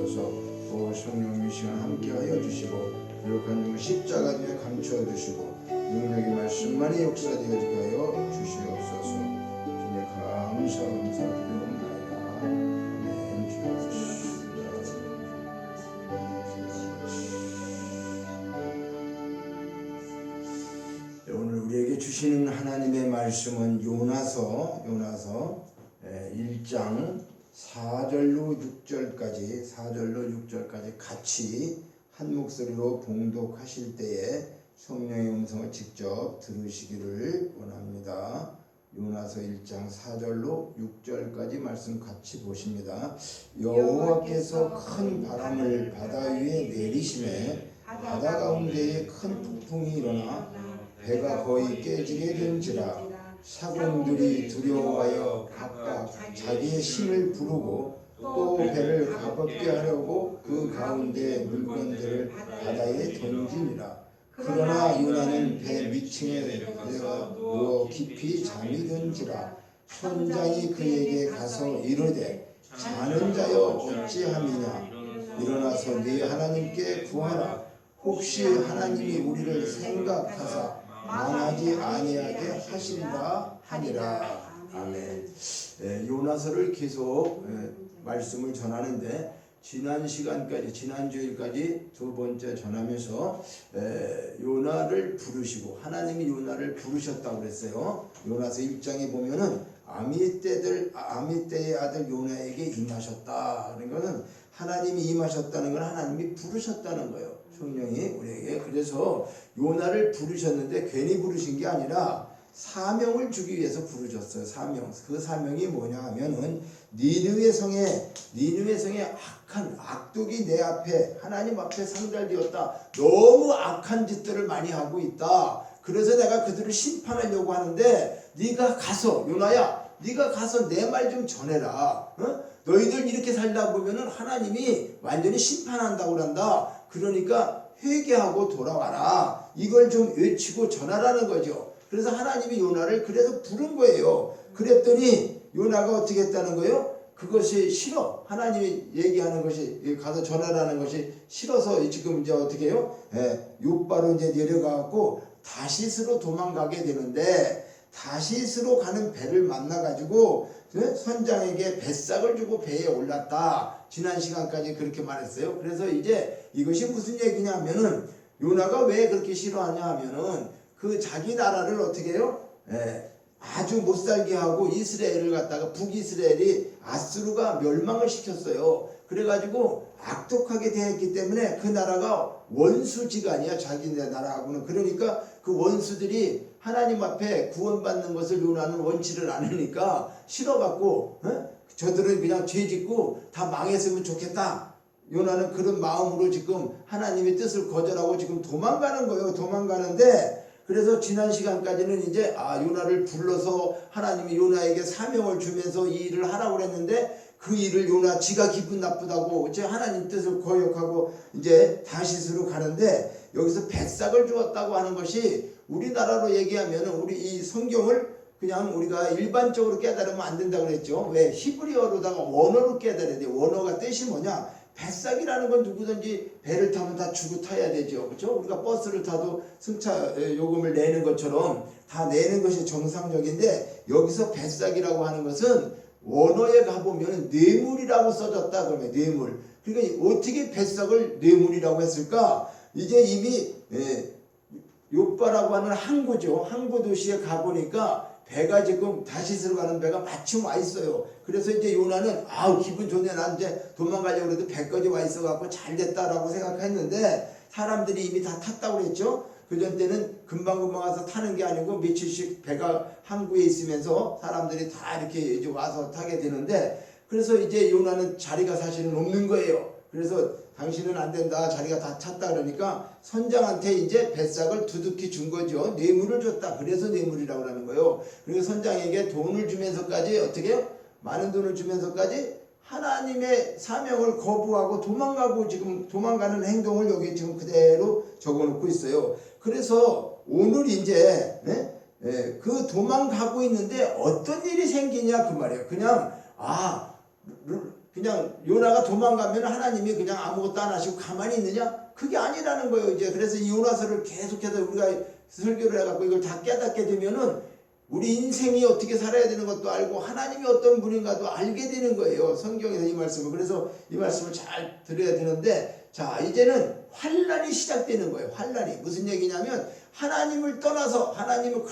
주시옵소서. 또 성령 이 시간 함께하여 주시고 거룩한 중 십자가 뒤에 감추어 주시고 능력의 말씀만이 역사되어지게 하여 주시옵소서. 주님 감사드리옵나이다. 아멘. 오늘 우리에게 주시는 하나님의 말씀은 요나서 1장 4절로 6절까지 같이 한 목소리로 봉독하실 때에 성령의 음성을 직접 들으시기를 원합니다. 요나서 1장 4절로 6절까지 말씀 같이 보십니다. 여호와께서 큰 바람을 바다 위에 내리심에 바다 가운데에 큰 폭풍이 일어나 배가 거의 깨지게 된지라. 사공들이 두려워하여 각각 자기의 신을 부르고 또 배를 가볍게 하려고 그 가운데 물건들을 바다에 던지니라. 그러나 요나는 배 밑층에 누워 깊이 잠이 든지라. 선장이 그에게 가서 이르되 자는 자여 어찌함이냐. 일어나서 네 하나님께 구하라. 혹시 하나님이 우리를 생각하사 망하지 아니하게 하신다 하니라. 아멘. 요나서를 계속 말씀을 전하는데 지난 주일까지 두 번째 전하면서 요나를 부르시고 하나님이 요나를 부르셨다고 그랬어요. 요나서 1장에 보면은 아미떼의 아들 요나에게 임하셨다. 그런 거는 하나님이 임하셨다는 건 하나님이 부르셨다는 거예요. 성령이 우리에게. 그래서 요나를 부르셨는데 괜히 부르신 게 아니라 사명을 주기 위해서 부르셨어요. 사명. 그 사명이 뭐냐 하면은 니느웨 성에 악한 악독이 내 앞에 하나님 앞에 상달되었다. 너무 악한 짓들을 많이 하고 있다. 그래서 내가 그들을 심판하려고 하는데 네가 가서 요나야 네가 가서 내 말 좀 전해라. 너희들 이렇게 살다 보면은 하나님이 완전히 심판한다고 한다. 그러니까 회개하고 돌아와라. 이걸 좀 외치고 전하라는 거죠. 그래서 하나님이 요나를 그래서 부른 거예요. 그랬더니 요나가 어떻게 했다는 거예요? 그것이 싫어. 하나님이 얘기하는 것이 가서 전하라는 것이 싫어서 지금 이제 어떻게 해요? 욥바로 이제 내려가고 다시스로 도망가게 되는데 다시스로 가는 배를 만나가지고 선장에게 뱃삭을 주고 배에 올랐다. 지난 시간까지 그렇게 말했어요. 그래서 이제 이것이 무슨 얘기냐면은 요나가 왜 그렇게 싫어하냐 하면은 그 자기 나라를 어떻게 해요? 아주 못살게 하고 이스라엘을 갖다가 북이스라엘이 아수르가 멸망을 시켰어요. 그래가지고 악독하게 대했기 때문에 그 나라가 원수지간이야. 자기네 나라하고는. 그러니까 그 원수들이 하나님 앞에 구원받는 것을 요나는 원치를 않으니까 싫어갖고 저들은 그냥 죄짓고 다 망했으면 좋겠다. 요나는 그런 마음으로 지금 하나님의 뜻을 거절하고 지금 도망가는 거예요. 도망가는데 그래서 지난 시간까지는 이제 요나를 불러서 하나님이 요나에게 사명을 주면서 이 일을 하라고 그랬는데 그 일을 요나 지가 기분 나쁘다고 이제 하나님 뜻을 거역하고 이제 다시스로 가는데 여기서 뱃삭을 주었다고 하는 것이 우리나라로 얘기하면 우리 이 성경을 그냥 우리가 일반적으로 깨달으면 안 된다고 그랬죠. 왜? 히브리어로다가 원어로 깨달아야 돼. 원어가 뜻이 뭐냐? 뱃삭이라는 건 누구든지 배를 타면 다 주고 타야 되죠. 그렇죠? 우리가 버스를 타도 승차 요금을 내는 것처럼 다 내는 것이 정상적인데 여기서 뱃삭이라고 하는 것은 원어에 가보면 뇌물이라고 써졌다. 그러면 뇌물. 그러니까 어떻게 뱃삭을 뇌물이라고 했을까? 이제 이미 욥바라고 하는 항구죠. 항구 도시에 가보니까 배가 지금 다시스로 가는 배가 마침 와 있어요. 그래서 이제 요나는 기분 좋네. 난 이제 도망가려고 해도 배까지 와 있어 갖고 잘 됐다라고 생각했는데 사람들이 이미 다 탔다고 그랬죠. 그전 때는 금방금방 와서 타는 게 아니고 며칠씩 배가 항구에 있으면서 사람들이 다 이렇게 이제 와서 타게 되는데 그래서 이제 요나는 자리가 사실은 없는 거예요. 그래서 당신은 안 된다. 자리가 다 찼다. 그러니까 선장한테 이제 뱃삭을 두둑히 준 거죠. 뇌물을 줬다. 그래서 뇌물이라고 하는 거예요. 그리고 선장에게 돈을 주면서까지 어떻게 해요? 많은 돈을 주면서까지 하나님의 사명을 거부하고 도망가고 지금 도망가는 행동을 여기 지금 그대로 적어놓고 있어요. 그래서 오늘 이제 그 도망가고 있는데 어떤 일이 생기냐 그 말이에요. 그냥 그냥 요나가 도망가면 하나님이 그냥 아무것도 안 하시고 가만히 있느냐? 그게 아니라는 거예요. 이제 그래서 이 요나서를 계속해서 우리가 설교를 해갖고 이걸 다 깨닫게 되면은 우리 인생이 어떻게 살아야 되는 것도 알고 하나님이 어떤 분인가도 알게 되는 거예요. 성경에서 이 말씀을. 그래서 이 말씀을 잘 들어야 되는데, 자 이제는 환란이 시작되는 거예요. 환란이 무슨 얘기냐면 하나님을 떠나서 하나님을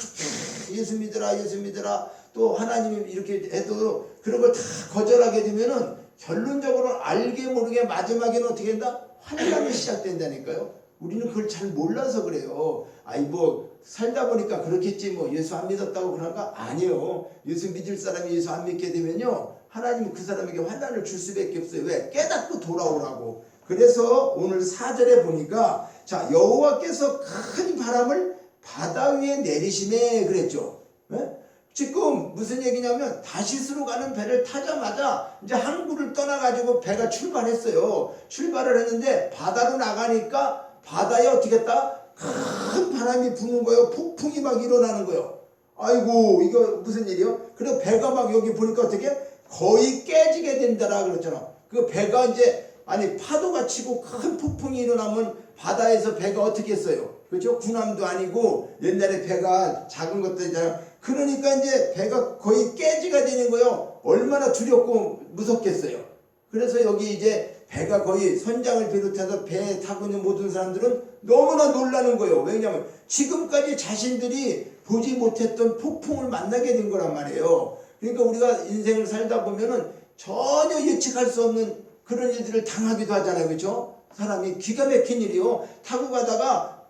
예수 믿으라 예수 믿으라 또 하나님이 이렇게 해도 그런 걸 다 거절하게 되면은 결론적으로 알게 모르게 마지막에는 어떻게 된다? 환란이 시작된다니까요. 우리는 그걸 잘 몰라서 그래요. 아이 뭐 살다 보니까 그렇겠지 뭐 예수 안 믿었다고 그런가? 아니요. 예수 믿을 사람이 예수 안 믿게 되면요 하나님은 그 사람에게 환난을 줄 수밖에 없어요. 왜? 깨닫고 돌아오라고. 그래서 오늘 4절에 보니까 자 여호와께서 큰 바람을 바다 위에 내리심에 그랬죠. 네? 지금 무슨 얘기냐면 다시스로 가는 배를 타자마자 이제 항구를 떠나가지고 배가 출발했어요. 출발을 했는데 바다로 나가니까 바다에 어떻게 했다? 큰 바람이 부는 거예요. 폭풍이 막 일어나는 거예요. 아이고 이거 무슨 일이요? 그리고 배가 막 여기 보니까 어떻게 거의 깨지게 된다라 그랬잖아. 그 배가 이제 아니 파도가 치고 큰 폭풍이 일어나면 바다에서 배가 어떻게 했어요? 그렇죠? 군함도 아니고 옛날에 배가 작은 것도 있잖아요. 그러니까 이제 배가 거의 깨지가 되는 거예요. 얼마나 두렵고 무섭겠어요. 그래서 여기 이제 배가 거의 선장을 비롯해서 배에 타고 있는 모든 사람들은 너무나 놀라는 거예요. 왜냐하면 지금까지 자신들이 보지 못했던 폭풍을 만나게 된 거란 말이에요. 그러니까 우리가 인생을 살다 보면은 전혀 예측할 수 없는 그런 일들을 당하기도 하잖아요. 그렇죠? 사람이 기가 막힌 일이요. 타고 가다가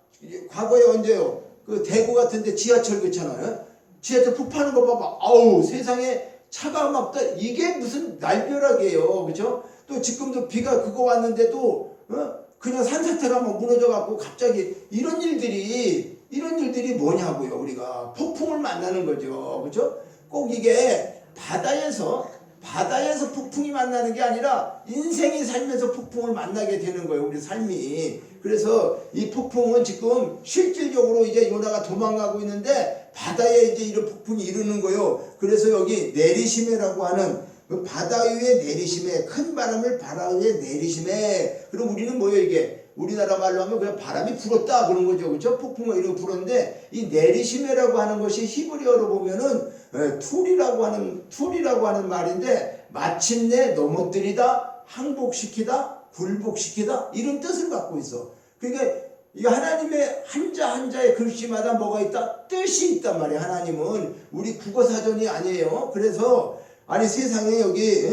과거에 언제요? 그 대구 같은 데 지하철 그렇잖아요. 지하철 푹 파는 거 봐봐. 아우 세상에 차가 막 이게 무슨 날벼락이에요. 그렇죠? 또 지금도 비가 그거 왔는데도 그냥 산사태가 막 무너져 갖고 갑자기 이런 일들이 뭐냐고요. 우리가 폭풍을 만나는 거죠. 그렇죠? 꼭 이게 바다에서 폭풍이 만나는 게 아니라 인생이 살면서 폭풍을 만나게 되는 거예요. 우리 삶이. 그래서 이 폭풍은 지금 실질적으로 이제 요나가 도망가고 있는데 바다에 이제 이런 폭풍이 이르는 거예요. 그래서 여기 내리심에라고 하는 그 바다 위에 내리심에 큰 바람을 바다 위에 내리심에 그럼 우리는 뭐예요 이게 우리나라 말로 하면 그냥 바람이 불었다 그런 거죠. 그렇죠? 폭풍을 이렇게 불었는데 이 내리심에라고 하는 것이 히브리어로 보면은 툴이라고 하는 말인데 마침내 넘어뜨리다 항복시키다 굴복시키다 이런 뜻을 갖고 있어. 그러니까 이 하나님의 한자 한자의 글씨마다 뭐가 있다? 뜻이 있단 말이에요. 하나님은 우리 국어사전이 아니에요. 그래서 아니 세상에 여기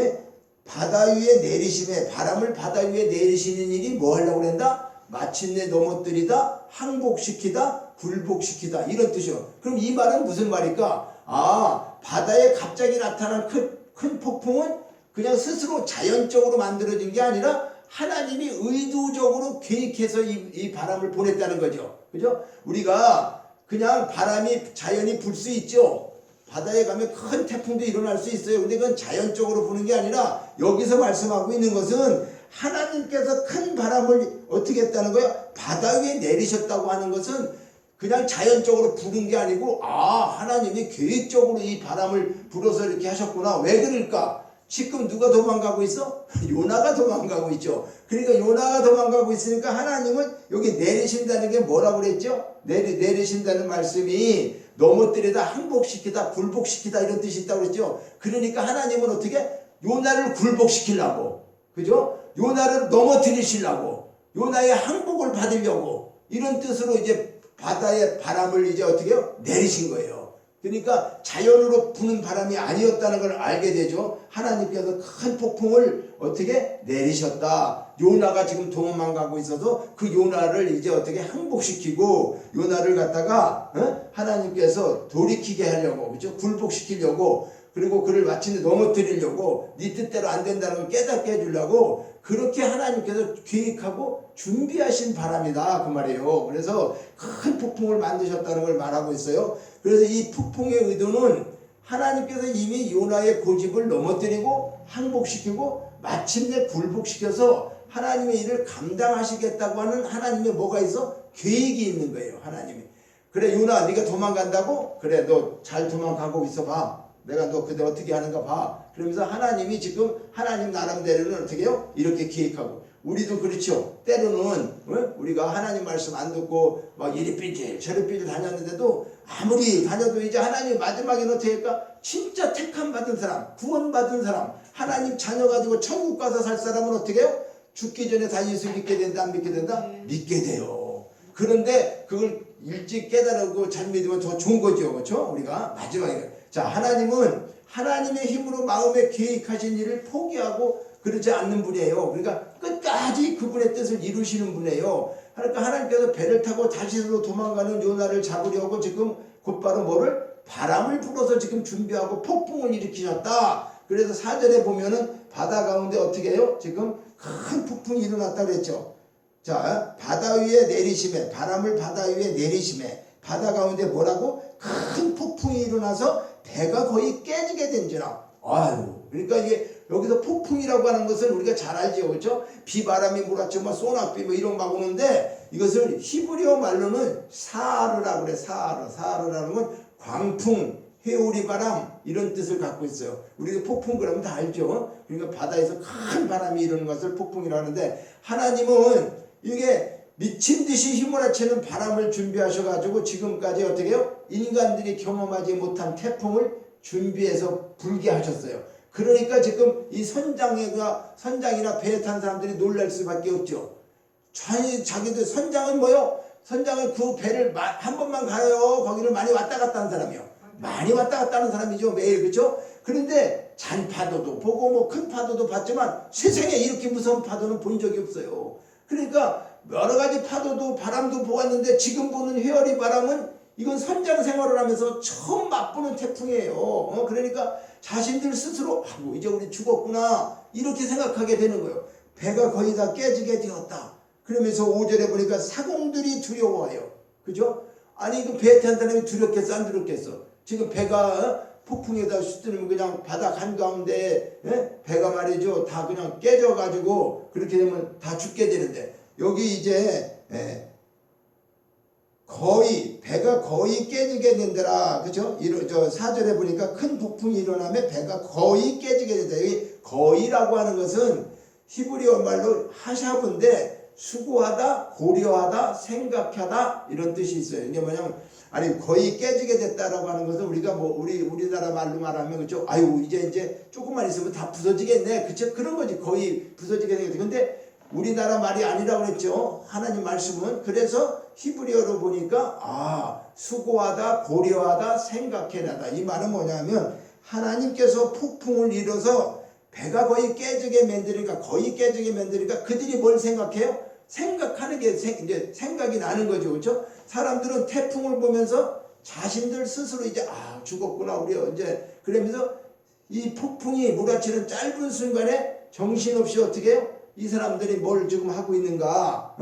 바다 위에 내리심에 바람을 바다 위에 내리시는 일이 뭐 하려고 그런다? 마침내 넘어뜨리다 항복시키다 굴복시키다 이런 뜻이요. 그럼 이 말은 무슨 말일까? 아 바다에 갑자기 나타난 큰 폭풍은 그냥 스스로 자연적으로 만들어진 게 아니라 하나님이 의도적으로 계획해서 이 바람을 보냈다는 거죠. 그죠? 우리가 그냥 바람이 자연히 불 수 있죠. 바다에 가면 큰 태풍도 일어날 수 있어요. 근데 그건 자연적으로 부는 게 아니라 여기서 말씀하고 있는 것은 하나님께서 큰 바람을 어떻게 했다는 거예요? 바다 위에 내리셨다고 하는 것은 그냥 자연적으로 부는 게 아니고 하나님이 계획적으로 이 바람을 불어서 이렇게 하셨구나. 왜 그럴까? 지금 누가 도망가고 있어? 요나가 도망가고 있죠. 그러니까 요나가 도망가고 있으니까 하나님은 여기 내리신다는 게 뭐라고 그랬죠? 내리신다는 말씀이 넘어뜨리다 항복시키다 굴복시키다 이런 뜻이 있다고 그랬죠. 그러니까 하나님은 어떻게? 요나를 굴복시키려고 그죠? 요나를 넘어뜨리시려고 요나의 항복을 받으려고 이런 뜻으로 이제 바다의 바람을 이제 어떻게 해요? 내리신 거예요. 그러니까 자연으로 부는 바람이 아니었다는 걸 알게 되죠. 하나님께서 큰 폭풍을 어떻게 내리셨다. 요나가 지금 도망가고 있어서 그 요나를 이제 어떻게 항복시키고 요나를 갖다가 하나님께서 돌이키게 하려고 그렇죠? 굴복시키려고 그리고 그를 마침내 넘어뜨리려고 네 뜻대로 안 된다는 걸 깨닫게 해주려고 그렇게 하나님께서 계획하고 준비하신 바람이다 그 말이에요. 그래서 큰 폭풍을 만드셨다는 걸 말하고 있어요. 그래서 이 폭풍의 의도는 하나님께서 이미 요나의 고집을 넘어뜨리고 항복시키고 마침내 굴복시켜서 하나님의 일을 감당하시겠다고 하는 하나님의 뭐가 있어? 계획이 있는 거예요. 하나님이. 그래 요나 네가 도망간다고? 그래 너 잘 도망가고 있어 봐. 내가 너 그때 어떻게 하는가 봐. 그러면서 하나님이 지금 하나님 나름대로는 어떻게 해요? 이렇게 계획하고 우리도 그렇죠. 때로는 우리가 하나님 말씀 안 듣고 막 이리 삐질 저리 삐질 다녔는데도 아무리 다녀도 이제 하나님 마지막에는 어떻게 할까? 진짜 택함 받은 사람, 구원 받은 사람, 하나님 자녀 가지고 천국 가서 살 사람은 어떻게 해요? 죽기 전에 다 예수 믿게 된다 안 믿게 된다? 믿게 돼요. 그런데 그걸 일찍 깨달고 잘 믿으면 더 좋은 거죠. 그렇죠? 우리가 마지막에 자 하나님은 하나님의 힘으로 마음에 계획하신 일을 포기하고 그러지 않는 분이에요. 그러니까 끝까지 그분의 뜻을 이루시는 분이에요. 그러니까 하나님께서 배를 타고 다시로 도망가는 요나를 잡으려고 지금 곧바로 뭐를? 바람을 불어서 지금 준비하고 폭풍을 일으키셨다. 그래서 4절에 보면은 바다 가운데 어떻게 해요? 지금 큰 폭풍이 일어났다 그랬죠. 자, 바다 위에 내리심에 바람을 바다 위에 내리심에 바다 가운데 뭐라고? 큰 폭풍이 일어나서 배가 거의 깨지게 된지라. 아유, 그러니까 이게 여기서 폭풍이라고 하는 것은 우리가 잘 알죠, 그렇죠? 비바람이 몰아쳐 뭐 소낙비 뭐 이런 막 오는데 이것을 히브리어 말로는 사르라 그래. 사르라는 건 광풍, 회오리 바람 이런 뜻을 갖고 있어요. 우리가 폭풍 그러면 다 알죠. 그러니까 바다에서 큰 바람이 일어나는 것을 폭풍이라고 하는데 하나님은 이게 미친 듯이 휘몰아치는 바람을 준비하셔가지고 지금까지 어떻게 해요? 인간들이 경험하지 못한 태풍을 준비해서 불게 하셨어요. 그러니까 지금 이 선장이나 배에 탄 사람들이 놀랄 수밖에 없죠. 자기들 선장은 뭐요? 선장은 그 배를 한 번만 가요. 거기를 많이 왔다 갔다 하는 사람이요. 많이 왔다 갔다 하는 사람이죠. 매일 그렇죠? 그런데 잔파도도 보고 뭐 큰 파도도 봤지만 세상에 이렇게 무서운 파도는 본 적이 없어요. 그러니까 여러 가지 파도도 바람도 보았는데 지금 보는 회오리 바람은 이건 선장 생활을 하면서 처음 맛보는 태풍이에요. 그러니까 자신들 스스로 이제 우리 죽었구나 이렇게 생각하게 되는 거예요. 배가 거의 다 깨지게 되었다. 그러면서 5절에 보니까 사공들이 두려워해요. 그죠? 아니 그 배에 탄 사람이 두렵겠어 안 두렵겠어? 지금 배가 폭풍에다 휘두르면 그냥 바다 한가운데 배가 말이죠 다 그냥 깨져가지고 그렇게 되면 다 죽게 되는데 여기 이제 거의 배가 거의 깨지게 된다라. 그죠? 저 4절에 보니까 큰 폭풍이 일어나면 배가 거의 깨지게 된다. 여기 거의라고 하는 것은 히브리어 말로 하샤브인데 수고하다, 고려하다, 생각하다 이런 뜻이 있어요. 이게 뭐냐면 아니 거의 깨지게 됐다라고 하는 것은 우리가 뭐 우리나라 말로 말하면 그죠? 아유 이제 조금만 있으면 다 부서지겠네. 그죠? 그런 거지. 거의 부서지게 되겠네. 근데 우리나라 말이 아니라고 그랬죠. 하나님 말씀은. 그래서 히브리어로 보니까 수고하다, 고려하다, 생각해나다. 이 말은 뭐냐면 하나님께서 폭풍을 일어서 배가 거의 깨지게 만드니까 그들이 뭘 생각해요? 생각하는 게 이제 생각이 나는 거죠. 그렇죠? 사람들은 태풍을 보면서 자신들 스스로 이제 죽었구나 우리 이제 그러면서 이 폭풍이 몰아치는 짧은 순간에 정신없이 어떻게 해요? 이 사람들이 뭘 지금 하고 있는가?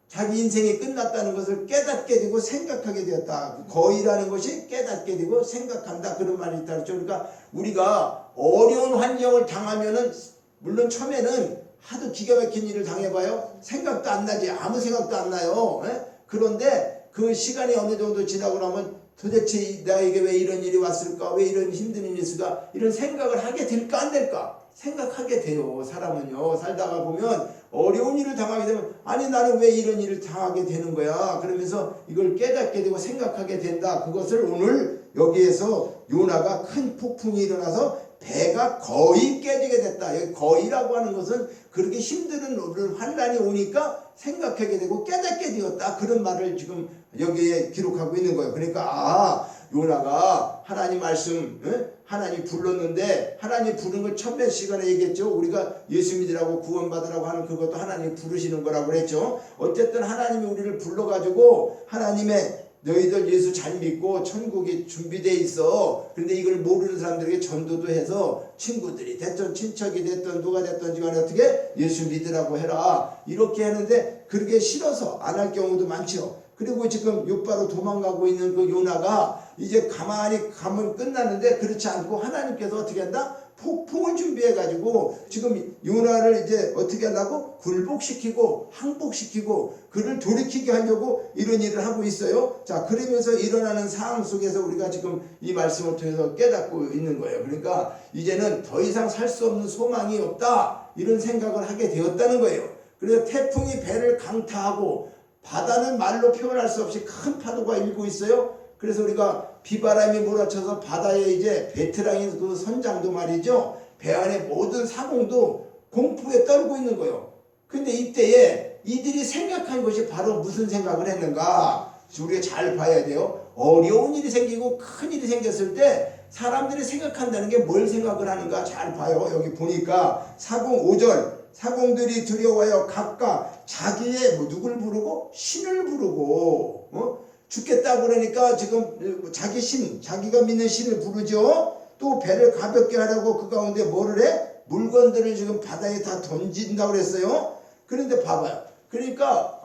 자기 인생이 끝났다는 것을 깨닫게 되고 생각하게 되었다. 거의라는 것이 깨닫게 되고 생각한다. 그런 말이 있다. 그렇죠? 그러니까 우리가 어려운 환경을 당하면은 물론 처음에는 하도 기가 막힌 일을 당해봐요. 생각도 안 나지. 아무 생각도 안 나요. 그런데 그 시간이 어느 정도 지나고 나면 도대체 나에게 왜 이런 일이 왔을까? 왜 이런 힘든 일이 있을까? 이런 생각을 하게 될까 안 될까? 생각하게 돼요. 사람은요. 살다가 보면 어려운 일을 당하게 되면 아니 나는 왜 이런 일을 당하게 되는 거야. 그러면서 이걸 깨닫게 되고 생각하게 된다. 그것을 오늘 여기에서 요나가 큰 폭풍이 일어나서 배가 거의 깨지게 됐다. 여기 거의라고 하는 것은 그렇게 힘든 환란이 오니까 생각하게 되고 깨닫게 되었다. 그런 말을 지금 여기에 기록하고 있는 거예요. 그러니까 요나가 하나님 말씀 하나님 불렀는데 하나님 부르는 걸 천몇 시간에 얘기했죠. 우리가 예수 믿으라고 구원받으라고 하는 그것도 하나님이 부르시는 거라고 그랬죠. 어쨌든 하나님이 우리를 불러가지고 하나님의 너희들 예수 잘 믿고 천국이 준비되어 있어. 근데 이걸 모르는 사람들에게 전도도 해서 친구들이 됐든 친척이 됐든 누가 됐든 간에 어떻게 예수 믿으라고 해라. 이렇게 하는데 그렇게 싫어서 안 할 경우도 많죠. 그리고 지금 요바로 도망가고 있는 그 요나가 이제 가만히 가면 끝났는데 그렇지 않고 하나님께서 어떻게 한다? 폭풍을 준비해가지고 지금 요나를 이제 어떻게 하려고 굴복시키고 항복시키고 그를 돌이키게 하려고 이런 일을 하고 있어요. 자, 그러면서 일어나는 상황 속에서 우리가 지금 이 말씀을 통해서 깨닫고 있는 거예요. 그러니까 이제는 더 이상 살 수 없는 소망이 없다 이런 생각을 하게 되었다는 거예요. 그래서 태풍이 배를 강타하고 바다는 말로 표현할 수 없이 큰 파도가 일고 있어요. 그래서 우리가 비바람이 몰아쳐서 바다에 이제 베테랑인 그 선장도 말이죠. 배 안에 모든 사공도 공포에 떨고 있는 거예요. 근데 이때에 이들이 생각한 것이 바로 무슨 생각을 했는가? 우리가 잘 봐야 돼요. 어려운 일이 생기고 큰 일이 생겼을 때 사람들이 생각한다는 게 뭘 생각을 하는가 잘 봐요. 여기 보니까 사공 5절 사공들이 두려워하여 각각 자기의 누굴 부르고 신을 부르고 죽겠다 그러니까 지금 자기 신 자기가 믿는 신을 부르죠. 또 배를 가볍게 하려고 그 가운데 뭐를 해? 물건들을 지금 바다에 다 던진다고 그랬어요. 그런데 봐봐요. 그러니까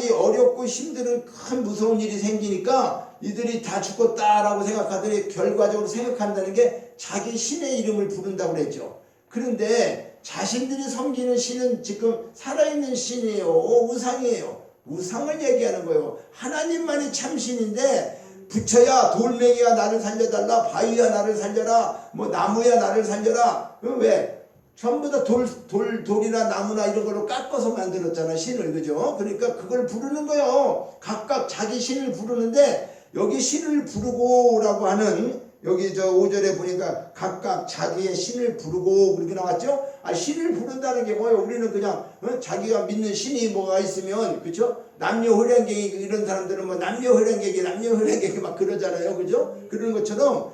이 어렵고 힘든 큰 무서운 일이 생기니까 이들이 다 죽었다라고 생각하더니 결과적으로 생각한다는 게 자기 신의 이름을 부른다고 그랬죠. 그런데 자신들이 섬기는 신은 지금 살아있는 신이에요. 우상이에요. 우상을 얘기하는 거예요. 하나님만이 참 신인데 부처야 돌멩이야 나를 살려달라, 바위야 나를 살려라, 뭐 나무야 나를 살려라. 왜? 전부 다 돌이나 나무나 이런 걸로 깎아서 만들었잖아 신을. 그죠? 그러니까 그걸 부르는 거예요. 각각 자기 신을 부르는데 여기 신을 부르고라고 하는 여기 저 5절에 보니까 각각 자기의 신을 부르고 그렇게 나왔죠? 신을 부른다는 게 뭐예요? 우리는 그냥 자기가 믿는 신이 뭐가 있으면 그죠? 남녀회랑객이 이런 사람들은 뭐 남녀회랑객이 막 그러잖아요. 그죠? 그런 것처럼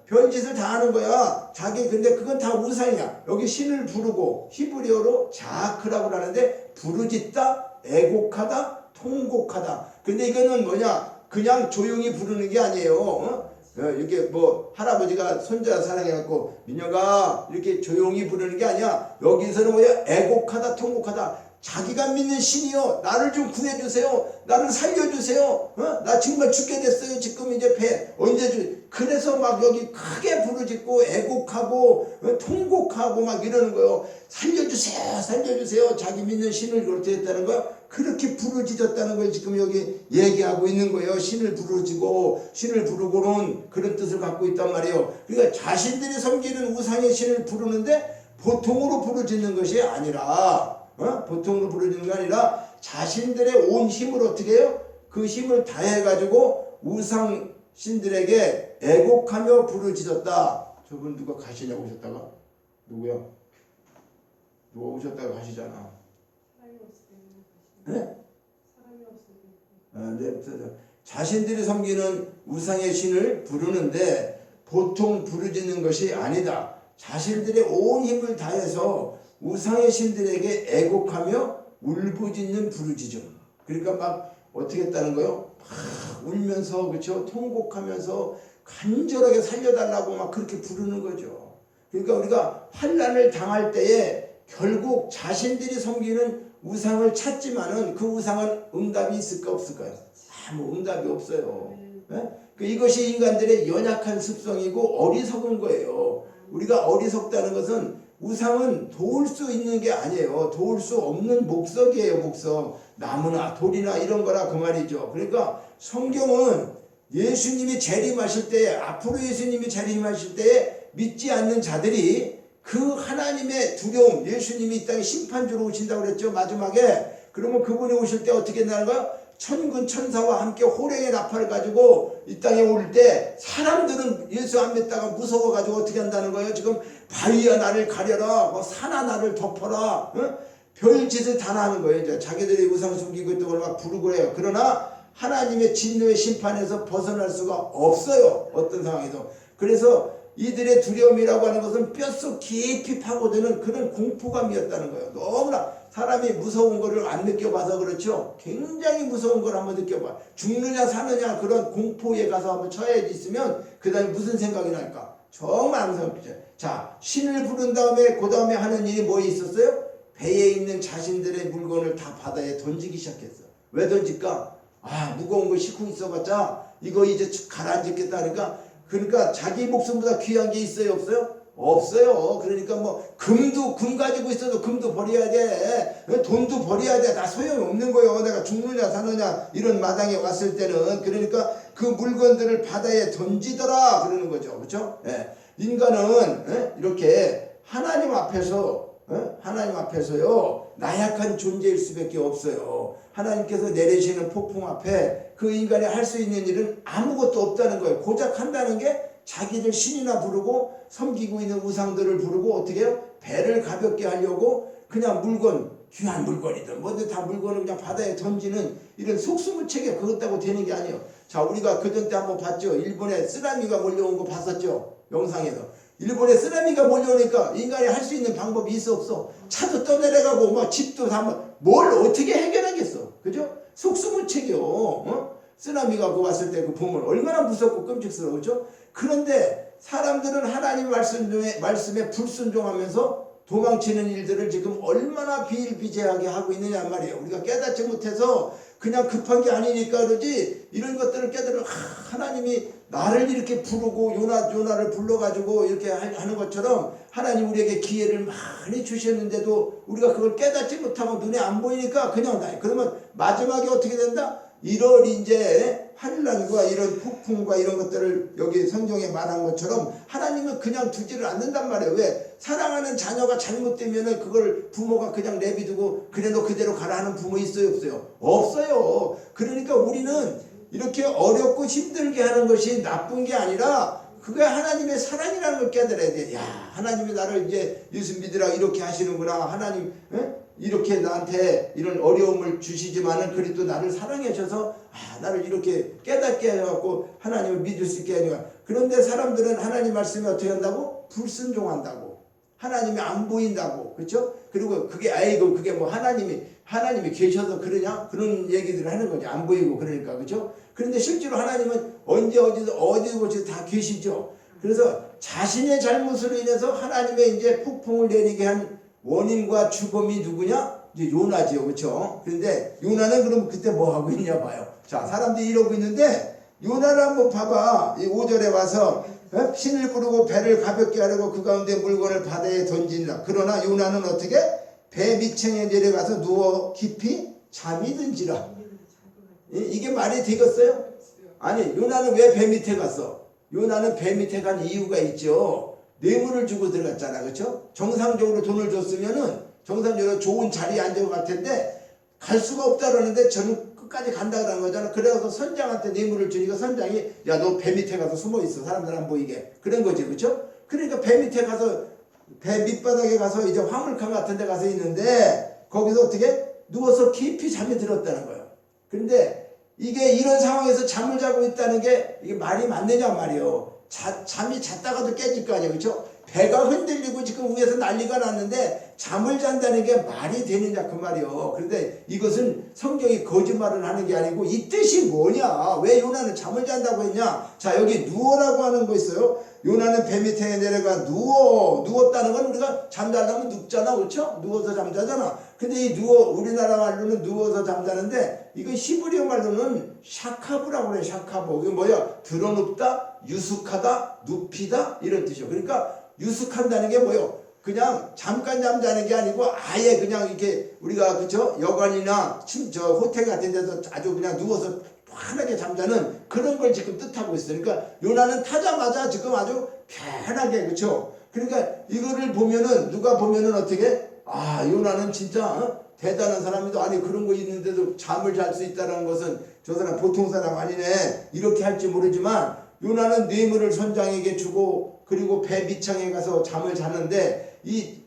별짓을 다 하는 거야. 근데 그건 다 우상이야. 여기 신을 부르고 히브리어로 자크라고 하는데 부르짖다, 애곡하다, 통곡하다. 근데 이거는 뭐냐? 그냥 조용히 부르는 게 아니에요. 이렇게 뭐 할아버지가 손자 사랑해갖고 민혁아 이렇게 조용히 부르는 게 아니야. 여기서는 뭐야? 애곡하다 통곡하다. 자기가 믿는 신이요 나를 좀 구해주세요. 나를 살려주세요. 나 정말 죽게 됐어요. 지금 이제 배 언제 그래서 막 여기 크게 부르짖고 애곡하고 통곡하고 막 이러는 거예요. 살려주세요 살려주세요. 자기 믿는 신을 그렇게 했다는 거예요. 그렇게 부르짖었다는 걸 지금 여기 얘기하고 있는 거예요. 신을 부르고는 그런 뜻을 갖고 있단 말이에요. 그러니까 자신들이 섬기는 우상의 신을 부르는데 보통으로 부르짖는 것이 아니라 보통으로 부르짖는 게 아니라 자신들의 온 힘을 어떻게 해요? 그 힘을 다해가지고 우상 신들에게 애곡하며 부르짖었다. 저분 누가 가시냐고 오셨다가? 누구야? 누가 오셨다가 가시잖아. 네? 자신들이 섬기는 우상의 신을 부르는데 보통 부르짖는 것이 아니다. 자신들의 온 힘을 다해서 우상의 신들에게 애곡하며 울부짖는 부르짖음. 그러니까 막 어떻게 했다는 거요? 막 울면서 그렇죠? 통곡하면서 간절하게 살려달라고 막 그렇게 부르는 거죠. 그러니까 우리가 환난을 당할 때에 결국 자신들이 섬기는 우상을 찾지만은 그 우상은 응답이 있을까 없을까요? 아무 응답이 없어요. 네? 이것이 인간들의 연약한 습성이고 어리석은 거예요. 우리가 어리석다는 것은 우상은 도울 수 있는 게 아니에요. 도울 수 없는 목석이에요. 목석. 나무나 돌이나 이런 거라 그 말이죠. 그러니까 성경은 예수님이 재림하실 때 앞으로 예수님이 재림하실 때 믿지 않는 자들이 그 하나님의 두려움, 예수님이 이 땅에 심판주로 오신다고 그랬죠. 마지막에. 그러면 그분이 오실 때 어떻게 된다는 거야? 천군 천사와 함께 호령의 나팔을 가지고 이 땅에 올 때 사람들은 예수 안 믿다가 무서워가지고 어떻게 한다는 거예요? 지금 바위야 나를 가려라, 뭐 산아 나를 덮어라, 별짓을 다 하는 거예요. 이제 자기들이 우상 숨기고 있던 걸 막 부르고 그래요. 그러나 하나님의 진노의 심판에서 벗어날 수가 없어요. 어떤 상황에도. 그래서 이들의 두려움이라고 하는 것은 뼛속 깊이 파고드는 그런 공포감이었다는 거예요. 너무나 사람이 무서운 거를 안 느껴봐서 그렇죠. 굉장히 무서운 걸 한번 느껴봐. 죽느냐 사느냐 그런 공포에 가서 한번 처해 있으면 그 다음에 무슨 생각이 날까? 정말 무섭죠. 자, 신을 부른 다음에 그 다음에 하는 일이 뭐 있었어요? 배에 있는 자신들의 물건을 다 바다에 던지기 시작했어. 왜 던질까? 무거운 거 싣고 있어봤자 이거 이제 가라앉겠다. 그러니까 자기 목숨보다 귀한 게 있어요 없어요? 없어요. 그러니까 뭐 금 가지고 있어도 금도 버려야 돼. 돈도 버려야 돼. 다 소용이 없는 거예요. 내가 죽느냐 사느냐 이런 마당에 왔을 때는. 그러니까 그 물건들을 바다에 던지더라 그러는 거죠. 그렇죠? 예. 인간은 이렇게 하나님 앞에서요 나약한 존재일 수밖에 없어요. 하나님께서 내리시는 폭풍 앞에 그 인간이 할 수 있는 일은 아무것도 없다는 거예요. 고작 한다는 게 자기들 신이나 부르고 섬기고 있는 우상들을 부르고 어떻게 해요? 배를 가볍게 하려고 그냥 물건, 귀한 물건이든 뭐든 다 물건을 그냥 바다에 던지는 이런 속수무책에 그것다고 되는 게 아니에요. 자, 우리가 그전 때 한번 봤죠. 일본에 쓰나미가 몰려온 거 봤었죠. 영상에서. 일본에 쓰나미가 몰려오니까 인간이 할 수 있는 방법이 있어 없어? 차도 떠내려가고 막 집도 다 뭘 어떻게 해결하겠어? 그죠? 속수무책이요. 쓰나미가 왔을 때 그 보면 얼마나 무섭고 끔찍스러워. 그죠? 그런데 사람들은 하나님 말씀에 불순종하면서 도망치는 일들을 지금 얼마나 비일비재하게 하고 있느냐 말이에요. 우리가 깨닫지 못해서 그냥 급한 게 아니니까 그러지 이런 것들을 깨달으면 하나님이 나를 이렇게 부르고 요나를 불러가지고 이렇게 하는 것처럼 하나님 우리에게 기회를 많이 주셨는데도 우리가 그걸 깨닫지 못하고 눈에 안 보이니까 그냥 나요. 그러면 마지막에 어떻게 된다? 이런 이제 환란과 이런 폭풍과 이런 것들을 여기 성경에 말한 것처럼 하나님은 그냥 두지를 않는단 말이에요. 왜? 사랑하는 자녀가 잘못되면은 그걸 부모가 그냥 내비두고 그래 너 그대로 가라 하는 부모 있어요 없어요? 없어요. 그러니까 우리는 이렇게 어렵고 힘들게 하는 것이 나쁜 게 아니라 그게 하나님의 사랑이라는 걸 깨달아야 돼. 야, 하나님이 나를 이제 예수 믿으라 이렇게 하시는구나. 하나님 이렇게 나한테 이런 어려움을 주시지만은 그래도 나를 사랑해 주셔서 나를 이렇게 깨닫게 해갖고 하나님을 믿을 수 있게 하니까. 그런데 사람들은 하나님 말씀에 어떻게 한다고? 불순종한다고. 하나님이 안 보인다고. 그렇죠? 그리고 그게 아이고 그게 뭐 하나님이 계셔서 그러냐? 그런 얘기들을 하는 거죠. 안 보이고 그러니까. 그렇죠? 그런데 실제로 하나님은 어디 곳에 다 계시죠. 그래서 자신의 잘못으로 인해서 하나님의 이제 폭풍을 내리게 한 원인과 주범이 누구냐? 이제 요나지요. 그렇죠? 그런데 요나는 그럼 그때 뭐 하고 있냐 봐요. 자, 사람들이 이러고 있는데 요나를 한번 봐봐. 이 5절에 와서 신을 부르고 배를 가볍게 하려고 그 가운데 물건을 바다에 던진다. 그러나 요나는 어떻게? 배 밑층에 내려가서 누워 깊이 잠이 든지라. 이게 말이 되겠어요? 아니, 요나는 왜 배 밑에 갔어? 요나는 배 밑에 간 이유가 있죠. 뇌물을 주고 들어갔잖아. 그렇죠? 정상적으로 돈을 줬으면은 정상적으로 좋은 자리에 앉은 것 같은데 갈 수가 없다 그러는데 저는 끝까지 간다 그러는 거잖아. 그래서 선장한테 뇌물을 주니까 선장이 야, 너 배 밑에 가서 숨어 있어. 사람들 안 보이게. 그런 거지. 그렇죠? 그러니까 배 밑에 가서 배 밑바닥에 가서 이제 화물칸 같은 데 가서 있는데 거기서 어떻게 누워서 깊이 잠이 들었다는 거예요. 그런데 이게 이런 상황에서 잠을 자고 있다는 게 이게 말이 맞느냐 말이에요. 잠이 잤다가도 깨질 거 아니에요. 그렇죠? 배가 흔들리고 지금 위에서 난리가 났는데 잠을 잔다는 게 말이 되느냐 그 말이에요. 그런데 이것은 성경이 거짓말을 하는 게 아니고 이 뜻이 뭐냐? 왜 요나는 잠을 잔다고 했냐? 자, 여기 누워라고 하는 거 있어요. 요나는 배 밑에 내려가 누웠다는 건 우리가 잠자려면 눕잖아. 그렇죠? 누워서 잠자잖아. 근데 이 우리나라 말로는 누워서 잠자는데 이거 히브리어 말로는 샤카브라고 그래. 샤카브. 이게 뭐야? 드러눕다, 유숙하다, 눕히다 이런 뜻이요. 그러니까 유숙한다는 게 뭐요? 그냥 잠깐 잠자는 게 아니고 아예 그냥 이렇게 우리가 그죠? 여관이나 호텔 같은 데서 아주 그냥 누워서 편하게 잠자는 그런 걸 지금 뜻하고 있어요. 그러니까 요나는 타자마자 지금 아주 편하게 그렇죠? 그러니까 이거를 보면은 누가 보면은 어떻게 요나는 진짜 대단한 사람이다. 아니 그런 거 있는데도 잠을 잘 수 있다는 것은 저 사람 보통 사람 아니네 이렇게 할지 모르지만 요나는 뇌물을 선장에게 주고 그리고 배 밑창에 가서 잠을 자는데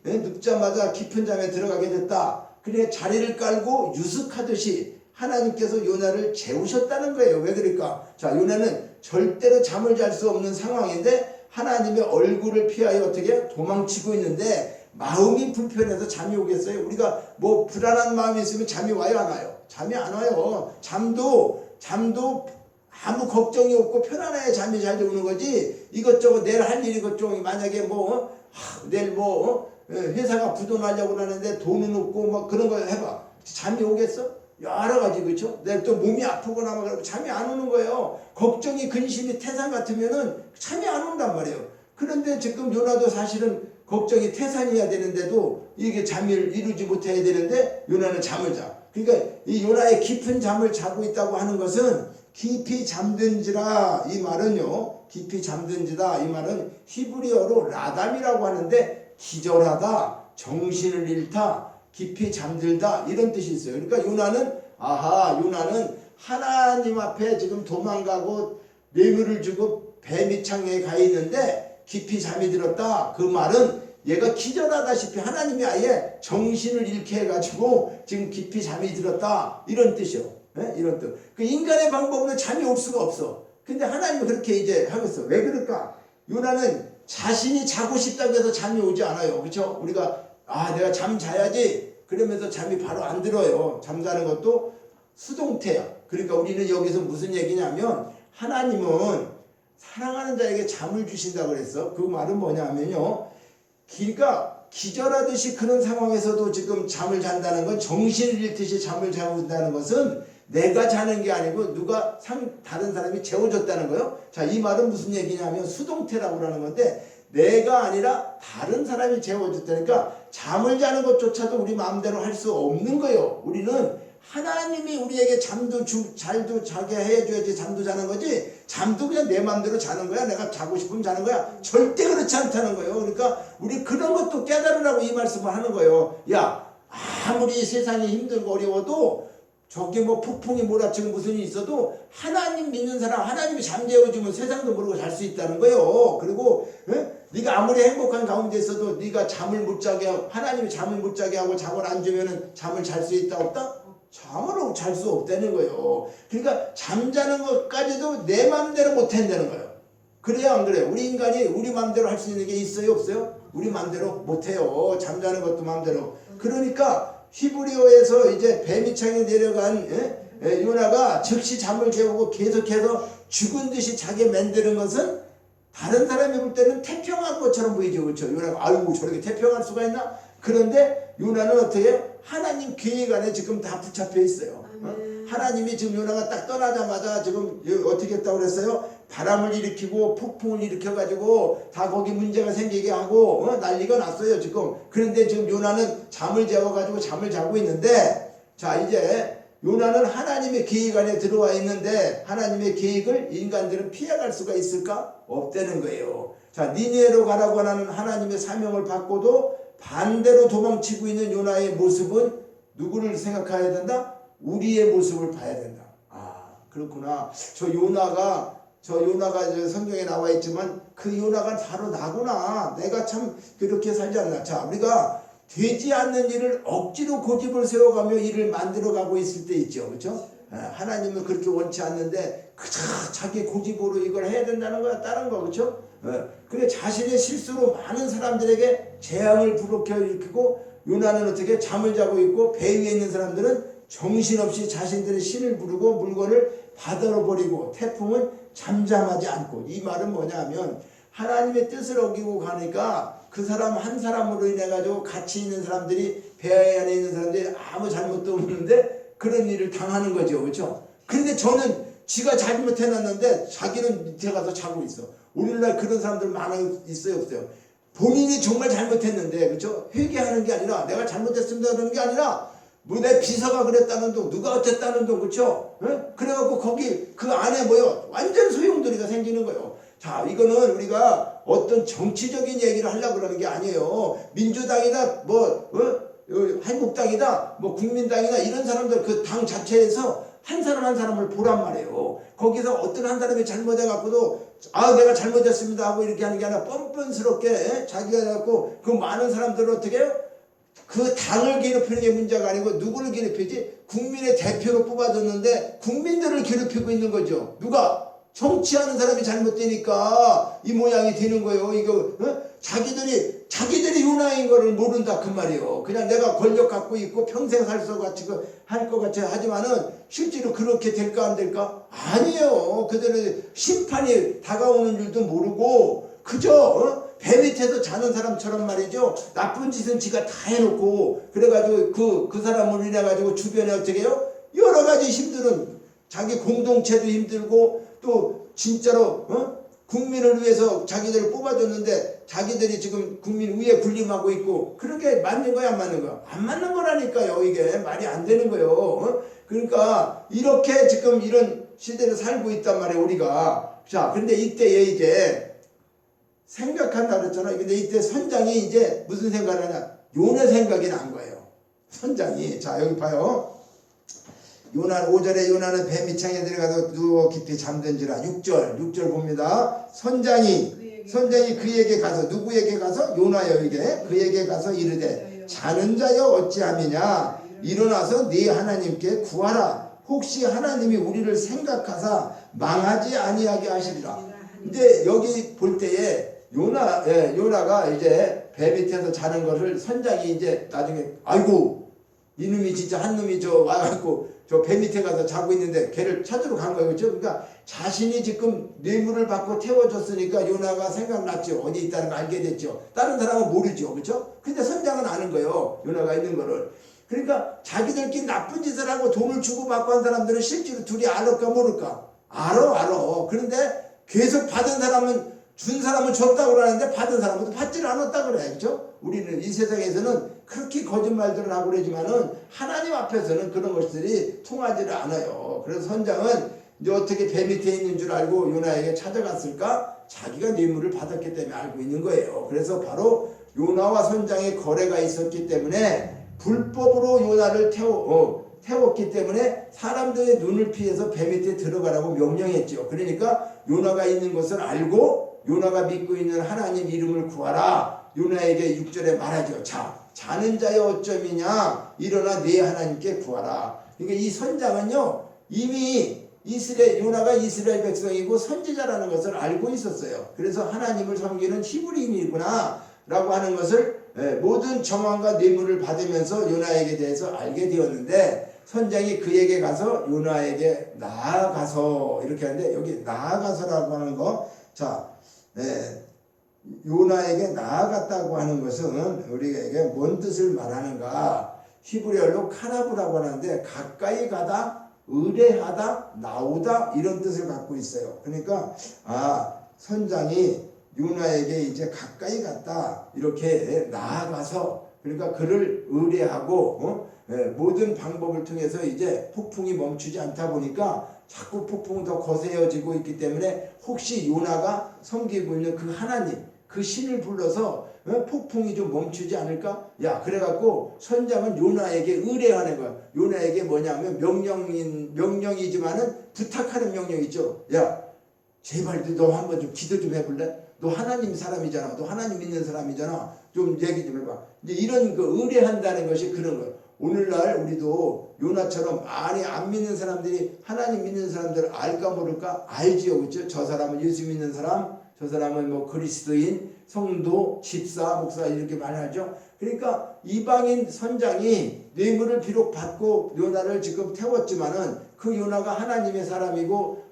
눕자마자 깊은 잠에 들어가게 됐다. 그래 자리를 깔고 유숙하듯이 하나님께서 요나를 재우셨다는 거예요. 왜 그럴까? 자, 요나는 절대로 잠을 잘 수 없는 상황인데 하나님의 얼굴을 피하여 어떻게 도망치고 있는데 마음이 불편해서 잠이 오겠어요? 우리가 뭐 불안한 마음이 있으면 잠이 와요 안 와요? 잠이 안 와요. 잠도 아무 걱정이 없고 편안해야 잠이 잘 오는 거지. 이것저것 내일 할 일이 이것저것 만약에 내일 회사가 부도나려고 하는데 돈은 없고 막 그런 거 해봐. 잠이 오겠어? 여러 가지 그렇죠? 내일 또 몸이 아프거나 막 잠이 안 오는 거예요. 걱정이 근심이 태산 같으면은 잠이 안 온단 말이에요. 그런데 지금 요나도 사실은 걱정이 태산이어야 되는데도 이게 잠을 이루지 못해야 되는데 요나는 잠을 자. 그러니까 이 요나의 깊은 잠을 자고 있다고 하는 것은 깊이 잠든지라, 이 말은요, 깊이 잠든지다, 이 말은 히브리어로 라담이라고 하는데 기절하다, 정신을 잃다, 깊이 잠들다 이런 뜻이 있어요. 그러니까 요나는 하나님 앞에 지금 도망가고 뇌물을 주고 배 밑창에 가 있는데 깊이 잠이 들었다. 그 말은 얘가 기절하다시피 하나님이 아예 정신을 잃게 해가지고 지금 깊이 잠이 들었다 이런 뜻이요. 네? 이런 뜻. 그 인간의 방법으로 잠이 올 수가 없어. 근데 하나님은 그렇게 이제 하고 있어. 왜 그럴까? 요나는 자신이 자고 싶다고 해서 잠이 오지 않아요. 그렇죠? 우리가 내가 잠 자야지 그러면서 잠이 바로 안 들어요. 잠자는 것도 수동태야. 그러니까 우리는 여기서 무슨 얘기냐면 하나님은 사랑하는 자에게 잠을 주신다고 그랬어. 그 말은 뭐냐면요. 기절하듯이 그런 상황에서도 지금 잠을 잔다는 건, 정신을 잃듯이 잠을 잔다는 것은 내가 자는 게 아니고 누가 다른 사람이 재워줬다는 거예요. 자, 이 말은 무슨 얘기냐면 수동태라고 하는 건데 내가 아니라 다른 사람이 재워줬다니까 잠을 자는 것조차도 우리 마음대로 할 수 없는 거예요. 우리는 하나님이 우리에게 잘도 자게 해줘야지 잠도 자는 거지, 잠도 그냥 내 마음대로 자는 거야. 내가 자고 싶으면 자는 거야. 절대 그렇지 않다는 거예요. 그러니까 우리 그런 것도 깨달으라고 이 말씀을 하는 거예요. 야, 아무리 세상이 힘들고 어려워도 저게 뭐 폭풍이 몰아치고 무슨 일이 있어도 하나님 믿는 사람, 하나님이 잠재워주면 세상도 모르고 잘 수 있다는 거예요. 그리고 네가 아무리 행복한 가운데 있어도 네가 잠을 못 자게 하고, 하나님이 잠을 못 자게 하고 잠을 안 주면은 잠을 잘 수 있다 없다? 잠으로 잘 수 없다는 거예요. 그러니까 잠자는 것까지도 내 마음대로 못 한다는 거예요. 그래요 안 그래요? 우리 인간이 우리 마음대로 할 수 있는 게 있어요 없어요? 우리 마음대로 못 해요. 잠자는 것도 마음대로. 그러니까 히브리어에서 이제 배 밑창에 내려간 요나가 즉시 잠을 재우고 계속해서 죽은 듯이 자기 만드는 것은 다른 사람이 볼 때는 태평한 것처럼 보이죠. 그렇죠? 요나가 아이고 저렇게 태평할 수가 있나? 그런데 요나는 어떻게 해요? 하나님 계획 안에 지금 다 붙잡혀 있어요. 하나님이 지금 요나가 딱 떠나자마자 지금 어떻게 했다고 그랬어요? 바람을 일으키고 폭풍을 일으켜가지고 다 거기 문제가 생기게 하고 난리가 났어요 지금. 그런데 지금 요나는 잠을 재워가지고 잠을 자고 있는데, 자 이제 요나는 하나님의 계획 안에 들어와 있는데 하나님의 계획을 인간들은 피해갈 수가 있을까? 없다는 거예요. 자, 니네로 가라고 하는 하나님의 사명을 받고도 반대로 도망치고 있는 요나의 모습은 누구를 생각해야 된다? 우리의 모습을 봐야 된다. 그렇구나. 저 요나가 성경에 나와 있지만 그 요나가 바로 나구나. 내가 참 그렇게 살지 않나. 자, 우리가 되지 않는 일을 억지로 고집을 세워가며 일을 만들어가고 있을 때 있죠. 그렇죠? 하나님은 그렇게 원치 않는데 그저 자기 고집으로 이걸 해야 된다는 거야. 다른 거. 그렇죠? 그래 자신의 실수로 많은 사람들에게 재앙을 일으키고, 요나는 어떻게 잠을 자고 있고 배 위에 있는 사람들은 정신없이 자신들의 신을 부르고 물건을 바다로 버리고 태풍은 잠잠하지 않고. 이 말은 뭐냐면 하나님의 뜻을 어기고 가니까 그 사람 한 사람으로 인해 가지고 같이 있는 사람들이, 배 안에 있는 사람들이 아무 잘못도 없는데 그런 일을 당하는 거죠. 그렇죠? 그런데 저는 지가 잘못해놨는데 자기는 밑에 가서 자고 있어. 오늘날 그런 사람들 있어요 없어요? 본인이 정말 잘못했는데, 그렇죠? 회개하는 게 아니라 내가 잘못했습니다 그러는 게 아니라 뭐 내 비서가 그랬다는 둥, 누가 어쨌다는 둥, 그렇죠? 그래갖고 거기 그 안에 뭐요? 완전 소용돌이가 생기는 거예요. 자, 이거는 우리가 어떤 정치적인 얘기를 하려고 그러는 게 아니에요. 민주당이다, 한국당이다, 국민당이다, 이런 사람들 그 당 자체에서 한 사람 한 사람을 보란 말이에요. 거기서 어떤 한 사람이 잘못해갖고도 내가 잘못했습니다 하고 이렇게 하는 게 아니라 뻔뻔스럽게 자기가 해갖고 그 많은 사람들을 어떻게 해요? 그 당을 괴롭히는 게 문제가 아니고 누구를 괴롭히지? 국민의 대표로 뽑아줬는데 국민들을 괴롭히고 있는 거죠. 누가? 정치하는 사람이 잘못되니까 이 모양이 되는 거예요. 이거 자기들이 요나인 거를 모른다 그 말이에요. 그냥 내가 권력 갖고 있고 평생 살 것 같이 하지만은 실제로 그렇게 될까 안 될까? 아니에요. 그들은 심판이 다가오는 줄도 모르고 그저 배 밑에서 자는 사람처럼 말이죠. 나쁜 짓은 지가 다 해놓고 그래가지고 그 사람을 인해 가지고 주변에 어떻게 해요? 여러 가지 힘들은 자기 공동체도 힘들고 또 진짜로 국민을 위해서 자기들을 뽑아줬는데 자기들이 지금 국민 위에 군림하고 있고 그렇게 맞는 거야 안 맞는 거야? 안 맞는 거라니까요. 이게 말이 안 되는 거예요. 어? 그러니까 이렇게 지금 이런 시대를 살고 있단 말이에요 우리가. 자 근데 이때에 이제 생각한다 그랬잖아. 근데 이때 선장이 이제 무슨 생각을 하냐? 요나 생각이 난 거예요. 선장이. 자 여기 봐요. 요나 5절에 요나는 배 밑창에 들어가서 누워 깊이 잠든지라. 6절 봅니다. 선장이 그에게 가서 누구에게 가서 요나여에게 그에게 가서 이르되 자는 자여 어찌함이냐 일어나서 네 하나님께 구하라. 혹시 하나님이 우리를 생각하사 망하지 아니하게 하시리라. 근데 여기 볼 때에 요나가 이제 배 밑에서 자는 것을 선장이 이제 나중에 아이고 이놈이 진짜 한 놈이 저 와갖고 저 배 밑에 가서 자고 있는데 걔를 찾으러 간 거예요. 그렇죠? 그러니까 자신이 지금 뇌물을 받고 태워줬으니까 요나가 생각났죠. 어디 있다는 걸 알게 됐죠. 다른 사람은 모르죠. 그렇죠? 근데 선장은 아는 거예요. 요나가 있는 거를. 그러니까 자기들끼리 나쁜 짓을 하고 돈을 주고받고 한 사람들은 실제로 둘이 알을까 모를까? 알아. 그런데 계속 받은 사람은 준 사람은 줬다고 그러는데 받은 사람은 받지를 않았다고 그래. 그렇죠? 우리는 이 세상에서는 그렇게 거짓말들을 하고 그러지만은 하나님 앞에서는 그런 것들이 통하지를 않아요. 그래서 선장은 이제 어떻게 배 밑에 있는 줄 알고 요나에게 찾아갔을까? 자기가 뇌물을 받았기 때문에 알고 있는 거예요. 그래서 바로 요나와 선장의 거래가 있었기 때문에 불법으로 요나를 태웠기 때문에 사람들의 눈을 피해서 배 밑에 들어가라고 명령했죠. 그러니까 요나가 있는 것을 알고 요나가 믿고 있는 하나님 이름을 구하라. 요나에게 6절에 말하죠. 자는 자여 어쩌미냐 일어나 네 하나님께 구하라. 그러니까 이 선장은요 이미 요나가 이스라엘 백성이고 선지자라는 것을 알고 있었어요. 그래서 하나님을 섬기는 히브리인이구나 라고 하는 것을 모든 정황과 뇌물을 받으면서 요나에게 대해서 알게 되었는데 선장이 그에게 가서 요나에게 나아가서 이렇게 하는데 여기 나아가서라고 하는 거 요나에게 나아갔다고 하는 것은 우리에게 뭔 뜻을 말하는가? 히브리어로 카라브라고 하는데 가까이 가다, 의뢰하다, 나오다 이런 뜻을 갖고 있어요. 그러니까 선장이 요나에게 이제 가까이 갔다 이렇게 나아가서 그러니까 그를 의뢰하고 모든 방법을 통해서 이제 폭풍이 멈추지 않다 보니까 자꾸 폭풍은 더 거세어지고 있기 때문에 혹시 요나가 섬기고 있는 그 하나님 그 신을 불러서 폭풍이 좀 멈추지 않을까? 그래갖고 선장은 요나에게 의뢰하는 거야. 요나에게 뭐냐면 명령이지만은 부탁하는 명령이죠. 제발 너 한번 좀 기도 좀 해볼래? 너 하나님 사람이잖아. 너 하나님 믿는 사람이잖아. 좀 얘기 좀 해봐. 이제 이런 거 의뢰한다는 것이 그런 거예요. 오늘날 우리도 요나처럼 안 믿는 사람들이 하나님 믿는 사람들을 알까 모를까? 알지요. 그렇죠? 저 사람은 예수 믿는 사람, 저 사람은 뭐 그리스도인, 성도, 집사, 목사 이렇게 말하죠. 그러니까 이방인 선장이 뇌물을 비록 받고 요나를 지금 태웠지만은 그 요나가 하나님의 사람이고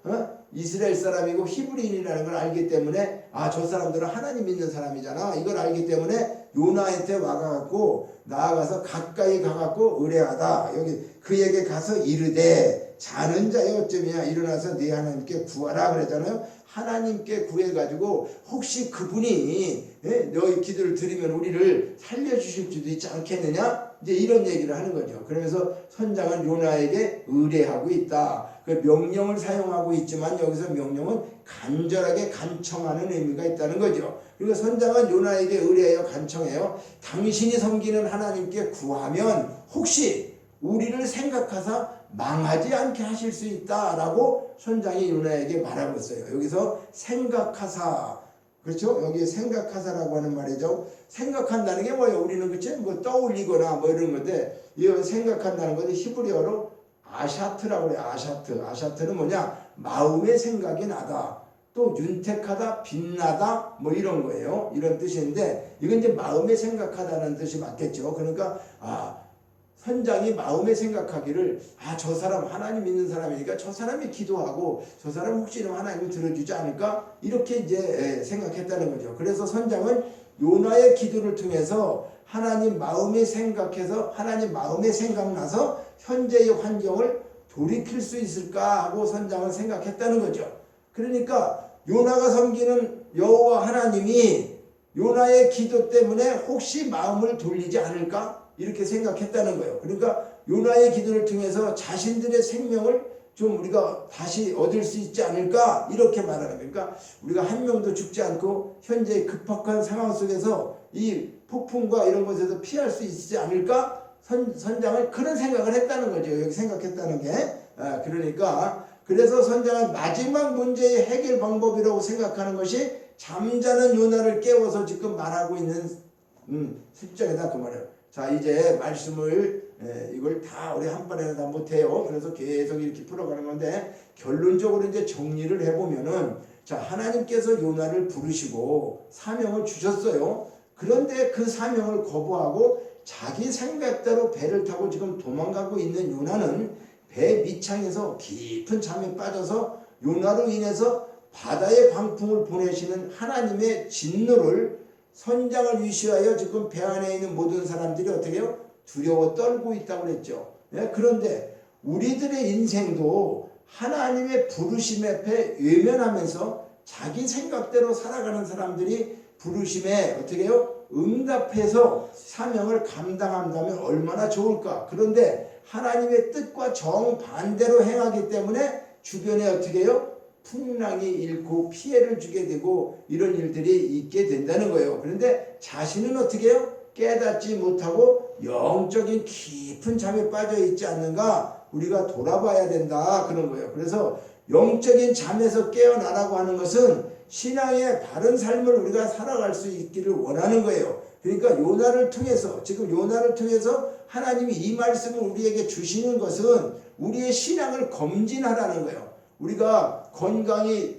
이스라엘 사람이고 히브리인이라는 걸 알기 때문에 저 사람들은 하나님 믿는 사람이잖아. 이걸 알기 때문에 요나한테 나아가서 가까이 가갖고 의뢰하다. 여기 그에게 가서 이르되 자는 자여 어쩌냐 일어나서 네 하나님께 구하라 그랬잖아요. 하나님께 구해가지고 혹시 그분이 너희 기도를 드리면 우리를 살려주실 수도 있지 않겠느냐? 이제 이런 얘기를 하는 거죠. 그러면서 선장은 요나에게 의뢰하고 있다. 그 명령을 사용하고 있지만 여기서 명령은 간절하게 간청하는 의미가 있다는 거죠. 그리고 선장은 요나에게 의뢰하여 간청해요. 당신이 섬기는 하나님께 구하면 혹시 우리를 생각하사 망하지 않게 하실 수 있다라고 선장이 요나에게 말하고 있어요. 여기서 생각하사, 그렇죠? 여기 생각하사라고 하는 말이죠. 생각한다는 게 뭐예요? 우리는 그치? 뭐 떠올리거나 뭐 이런 건데 이 생각한다는 것은 히브리어로 아샤트라고 그래요. 아샤트는 뭐냐? 마음의 생각이 나다. 또 윤택하다, 빛나다 뭐 이런 거예요. 이런 뜻인데 이건 이제 마음에 생각하다는 뜻이 맞겠죠. 그러니까 선장이 마음에 생각하기를 저 사람 하나님 믿는 사람이니까 저 사람이 기도하고 저 사람 혹시나 하나님이 들어주지 않을까 이렇게 이제 생각했다는 거죠. 그래서 선장은 요나의 기도를 통해서 하나님 마음에 생각해서 하나님 마음에 생각나서 현재의 환경을 돌이킬 수 있을까 하고 선장은 생각했다는 거죠. 그러니까 요나가 섬기는 여호와 하나님이 요나의 기도 때문에 혹시 마음을 돌리지 않을까? 이렇게 생각했다는 거예요. 그러니까 요나의 기도를 통해서 자신들의 생명을 좀 우리가 다시 얻을 수 있지 않을까? 이렇게 말하는 거예요. 그러니까 우리가 한 명도 죽지 않고 현재 급박한 상황 속에서 이 폭풍과 이런 것에서 피할 수 있지 않을까? 선장은 그런 생각을 했다는 거죠. 여기 생각했다는 게. 그러니까 그래서 선장은 마지막 문제의 해결 방법이라고 생각하는 것이 잠자는 요나를 깨워서 지금 말하고 있는 10장이다 그 말이에요. 자, 이제 말씀을 이걸 다 우리 한 번에 다 못해요. 그래서 계속 이렇게 풀어가는 건데 결론적으로 이제 정리를 해보면은 자, 하나님께서 요나를 부르시고 사명을 주셨어요. 그런데 그 사명을 거부하고 자기 생각대로 배를 타고 지금 도망가고 있는 요나는 배 밑창에서 깊은 잠에 빠져서 요나로 인해서 바다의 광풍을 보내시는 하나님의 진노를 선장을 위시하여 지금 배 안에 있는 모든 사람들이 어떻게 해요? 두려워 떨고 있다고 그랬죠. 그런데 우리들의 인생도 하나님의 부르심 앞에 외면하면서 자기 생각대로 살아가는 사람들이 부르심에 어떻게 해요? 응답해서 사명을 감당한다면 얼마나 좋을까. 그런데 하나님의 뜻과 정반대로 행하기 때문에 주변에 어떻게 해요? 풍랑이 일고 피해를 주게 되고 이런 일들이 있게 된다는 거예요. 그런데 자신은 어떻게 해요? 깨닫지 못하고 영적인 깊은 잠에 빠져 있지 않는가 우리가 돌아봐야 된다 그런 거예요. 그래서 영적인 잠에서 깨어나라고 하는 것은 신앙의 바른 삶을 우리가 살아갈 수 있기를 원하는 거예요. 그러니까 요나를 통해서 지금 요나를 통해서 하나님이 이 말씀을 우리에게 주시는 것은 우리의 신앙을 검진하라는 거예요. 우리가 건강이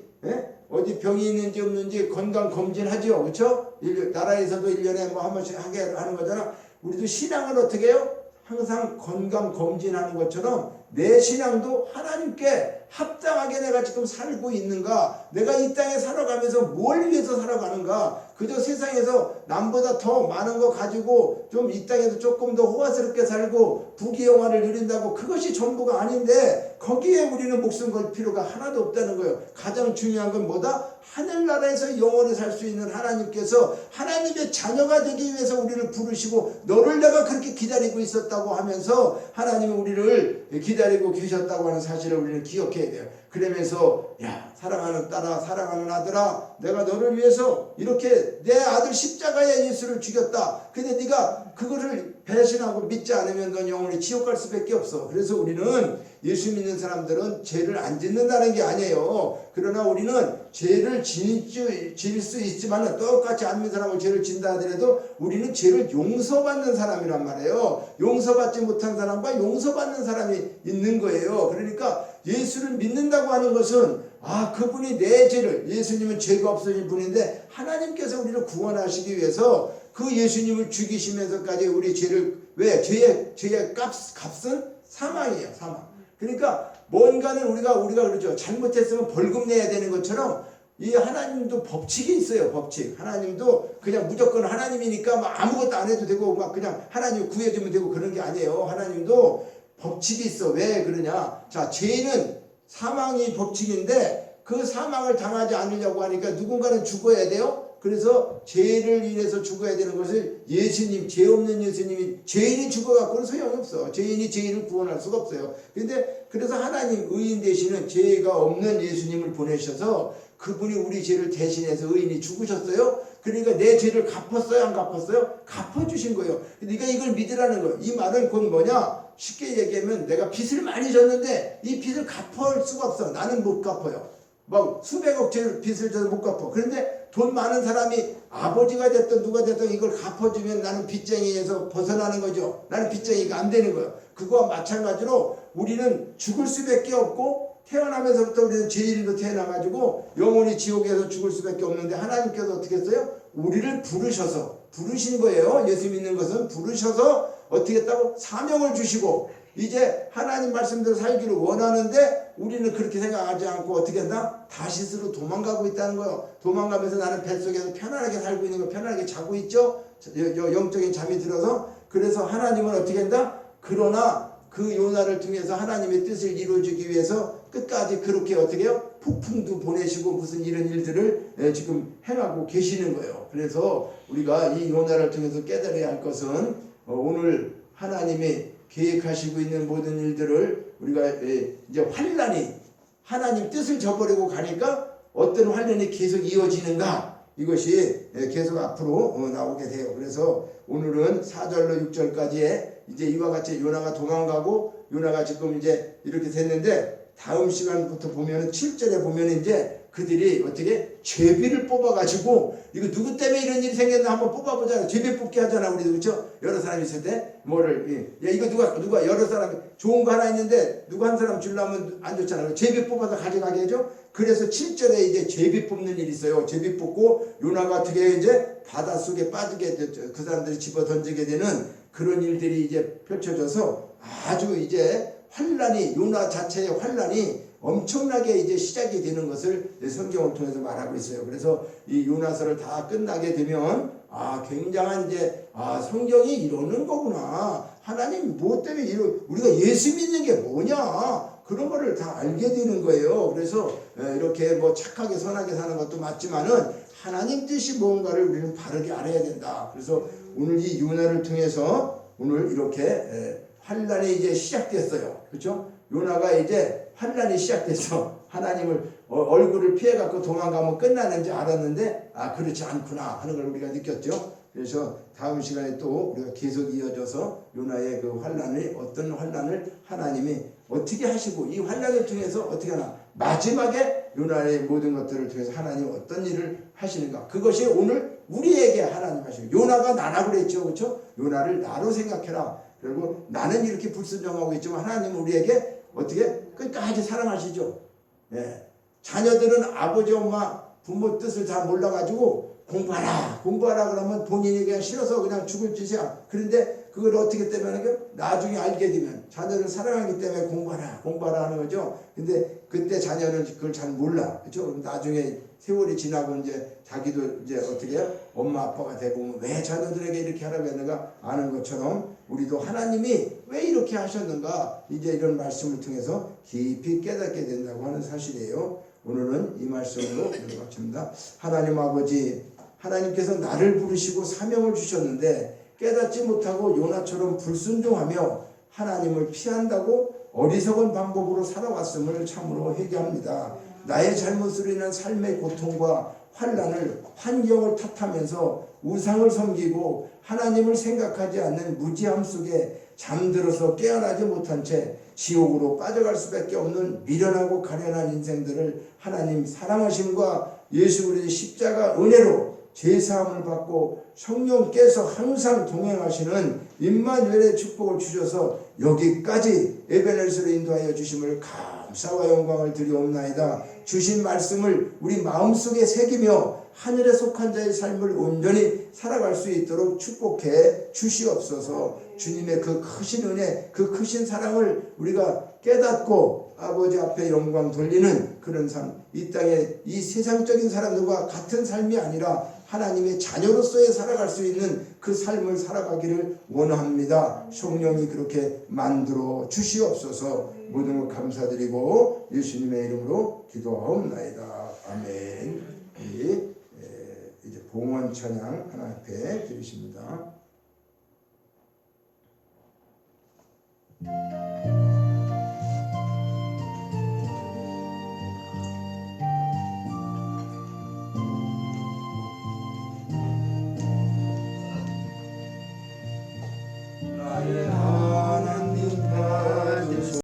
어디 병이 있는지 없는지 건강 검진하죠. 그렇죠? 나라에서도 1년에 뭐 한 번씩 하게 하는 거잖아. 우리도 신앙을 어떻게 해요? 항상 건강 검진하는 것처럼 내 신앙도 하나님께 합당하게 내가 지금 살고 있는가, 내가 이 땅에 살아가면서 뭘 위해서 살아가는가, 그저 세상에서 남보다 더 많은 거 가지고 좀 이 땅에서 조금 더 호화스럽게 살고 부귀영화를 누린다고 그것이 전부가 아닌데 거기에 우리는 목숨 걸 필요가 하나도 없다는 거예요. 가장 중요한 건 뭐다? 하늘나라에서 영원히 살 수 있는 하나님께서 하나님의 자녀가 되기 위해서 우리를 부르시고 너를 내가 그렇게 기다리고 있었다고 하면서 하나님이 우리를 기다리고 계셨다고 하는 사실을 우리는 기억해야 돼요. 그러면서 야 사랑하는 딸아 사랑하는 아들아 내가 너를 위해서 이렇게 내 아들 십자가에 예수를 죽였다. 근데 네가 그거를 배신하고 믿지 않으면 넌 영원히 지옥 갈 수밖에 없어. 그래서 우리는 예수 믿는 사람들은 죄를 안 짓는다는 게 아니에요. 그러나 우리는 죄를 지을 수 있지만 똑같이 안 믿는 사람은 죄를 진다 하더라도 우리는 죄를 용서받는 사람이란 말이에요. 용서받지 못한 사람과 용서받는 사람이 있는 거예요. 그러니까 예수를 믿는다고 하는 것은 그분이 내 죄를, 예수님은 죄가 없으신 분인데 하나님께서 우리를 구원하시기 위해서 그 예수님을 죽이시면서까지 우리 죄를, 왜? 죄의 값은 사망이에요. 사망. 그러니까 뭔가는 우리가 그러죠. 잘못했으면 벌금 내야 되는 것처럼 이 하나님도 법칙이 있어요. 법칙. 하나님도 그냥 무조건 하나님이니까 막 아무것도 안 해도 되고 막 그냥 하나님 구해주면 되고 그런 게 아니에요. 하나님도 법칙이 있어. 왜 그러냐? 자, 죄는 사망이 법칙인데 그 사망을 당하지 않으려고 하니까 누군가는 죽어야 돼요. 그래서 죄를 인해서 죽어야 되는 것을 예수님, 죄 없는 예수님이 죄인이 죽어갖고는 소용이 없어. 죄인이 죄인을 구원할 수가 없어요. 근데 그래서 하나님 의인 되시는 죄가 없는 예수님을 보내셔서 그분이 우리 죄를 대신해서 의인이 죽으셨어요. 그러니까 내 죄를 갚았어요? 안 갚았어요? 갚아주신 거예요. 네가 이걸 믿으라는 거예요. 이 말은 곧 뭐냐? 쉽게 얘기하면 내가 빚을 많이 졌는데 이 빚을 갚을 수가 없어. 나는 못 갚아요. 막 수백억 빚을 져서 못 갚아. 그런데 돈 많은 사람이 아버지가 됐든 누가 됐든 이걸 갚아주면 나는 빚쟁이에서 벗어나는 거죠. 나는 빚쟁이가 안 되는 거예요. 그거와 마찬가지로 우리는 죽을 수밖에 없고 태어나면서부터 우리는 죄인으로 태어나가지고 영원히 지옥에서 죽을 수밖에 없는데 하나님께서 어떻게 했어요? 우리를 부르신 거예요. 예수 믿는 것은 부르셔서 어떻게 했다고? 사명을 주시고 이제 하나님 말씀대로 살기를 원하는데 우리는 그렇게 생각하지 않고 어떻게 한다? 다시스로 도망가고 있다는 거예요. 도망가면서 나는 뱃속에서 편안하게 살고 있는 거 편안하게 자고 있죠. 영적인 잠이 들어서. 그래서 하나님은 어떻게 한다? 그러나 그 요나를 통해서 하나님의 뜻을 이루어주기 위해서 끝까지 그렇게 어떻게 해요? 폭풍도 보내시고 무슨 이런 일들을 지금 행하고 계시는 거예요. 그래서 우리가 이 요나를 통해서 깨달아야 할 것은 오늘 하나님이 계획하시고 있는 모든 일들을 우리가 이제 환란이 하나님 뜻을 저버리고 가니까 어떤 환란이 계속 이어지는가, 이것이 계속 앞으로 나오게 돼요. 그래서 오늘은 4절로 6절까지에 이제 이와 같이 요나가 도망가고 요나가 지금 이제 이렇게 됐는데, 다음 시간부터 보면은 7절에 보면은 이제 그들이 어떻게 죄비를 뽑아가지고 이거 누구 때문에 이런 일이 생겼나 한번 뽑아보자. 죄비 뽑기 하잖아 우리도. 그렇죠? 여러 사람이 있을 때 뭐를 야 이거 누가 여러 사람이 좋은 거 하나 있는데 누구 한 사람 주려면 안 좋잖아. 죄비 뽑아서 가져가게 해줘. 그래서 7절에 이제 죄비 뽑는 일이 있어요. 죄비 뽑고 요나가 어떻게 이제 바닷속에 빠지게 그 사람들이 집어 던지게 되는 그런 일들이 이제 펼쳐져서 아주 이제 환란이, 요나 자체의 환란이 엄청나게 이제 시작이 되는 것을 성경을 통해서 말하고 있어요. 그래서 이 요나서를 다 끝나게 되면 굉장한 이제 성경이 이러는 거구나. 하나님 뭐 때문에 우리가 예수 믿는 게 뭐냐, 그런 거를 다 알게 되는 거예요. 그래서 이렇게 뭐 착하게 선하게 사는 것도 맞지만은 하나님 뜻이 뭔가를 우리는 바르게 알아야 된다. 그래서 오늘 이 요나를 통해서 오늘 이렇게 환란이 이제 시작됐어요. 그렇죠? 요나가 이제 환란이 시작됐어. 하나님을 얼굴을 피해갖고 도망가면 끝나는 줄 알았는데 그렇지 않구나 하는 걸 우리가 느꼈죠. 그래서 다음 시간에 또 우리가 계속 이어져서 요나의 그 환란을, 어떤 환란을 하나님이 어떻게 하시고 이 환란을 통해서 어떻게 하나, 마지막에 요나의 모든 것들을 통해서 하나님 어떤 일을 하시는가, 그것이 오늘 우리에게 하나님 하시고, 요나가 나라고 그랬죠. 그렇죠? 요나를 나로 생각해라. 그리고 나는 이렇게 불순종하고 있지만 하나님은 우리에게 어떻게 끝까지 사랑하시죠. 자녀들은 아버지 엄마 부모 뜻을 다 몰라가지고 공부하라 그러면 본인이 그냥 싫어서 그냥 죽을 짓이야. 그런데 그걸 어떻게 때문에 나중에 알게 되면 자녀를 사랑하기 때문에 공부하라 하는 거죠. 근데 그때 자녀는 그걸 잘 몰라. 그렇죠? 나중에 세월이 지나고 이제 자기도 이제 어떻게 해요? 엄마 아빠가 되고 왜 자녀들에게 이렇게 하라고 했는가 아는 것처럼 우리도 하나님이 왜 이렇게 하셨는가 이제 이런 말씀을 통해서 깊이 깨닫게 된다고 하는 사실이에요. 오늘은 이 말씀으로 마칩니다. 하나님 아버지, 하나님께서 나를 부르시고 사명을 주셨는데 깨닫지 못하고 요나처럼 불순종하며 하나님을 피한다고 어리석은 방법으로 살아왔음을 참으로 회개합니다. 나의 잘못으로 인한 삶의 고통과 환난을, 환경을 탓하면서 우상을 섬기고 하나님을 생각하지 않는 무지함 속에 잠들어서 깨어나지 못한 채 지옥으로 빠져갈 수밖에 없는 미련하고 가련한 인생들을 하나님 사랑하심과 예수 그리스도의 십자가 은혜로 제사함을 받고 성령께서 항상 동행하시는 임마누엘의 축복을 주셔서 여기까지 에베네스로 인도하여 주심을 감사와 영광을 드리옵나이다. 주신 말씀을 우리 마음속에 새기며 하늘에 속한 자의 삶을 온전히 살아갈 수 있도록 축복해 주시옵소서. 주님의 그 크신 은혜, 그 크신 사랑을 우리가 깨닫고 아버지 앞에 영광 돌리는 그런 삶, 이 땅에 이 세상적인 사람들과 같은 삶이 아니라 하나님의 자녀로서의 살아갈 수 있는 그 삶을 살아가기를 원합니다. 성령이 그렇게 만들어 주시옵소서. 모든 것 감사드리고 예수님의 이름으로 기도하옵나이다. 아멘. 이제 봉헌 찬양 하나 앞에 드리십니다.